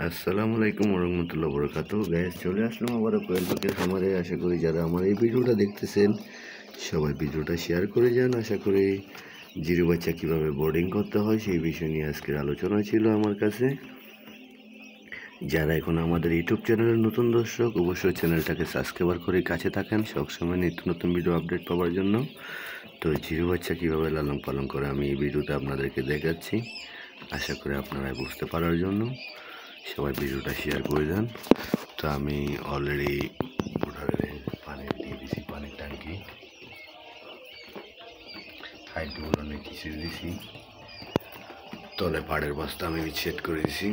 আসসালামু আলাইকুম ওরহমতুল্লাহ বরকাতুহু। গাইস, চলে আসলাম আবারও কোয়েল পাখির খামারে। আশা করি যারা আমার এই ভিডিওটা দেখতেছেন সবাই ভিডিওটা শেয়ার করে যান। আশা করি জিরো বাচ্চা কীভাবে বোর্ডিং করতে হয় সেই বিষয় নিয়ে আজকের আলোচনা ছিল আমার কাছে। যারা এখন আমাদের ইউটিউব চ্যানেলের নতুন দর্শক, অবশ্যই চ্যানেলটাকে সাবস্ক্রাইব করে কাছে থাকেন সবসময় নিত্য নতুন ভিডিও আপডেট পাওয়ার জন্য। তো জিরো বাচ্চা কীভাবে লালন পালন করে আমি এই ভিডিওতে আপনাদেরকে দেখাচ্ছি। আশা করি আপনারা বুঝতে পারার জন্য সবাই ভিডিওটা শেয়ার করে দেন। তো আমি অলরেডি মোটরে পানি দিয়ে দিছি, পানির ট্যাঙ্কি হাইড্রোগুলো কিছু দিছি, তলে পাড়ের বস্তা আমি সেট করে দিছি।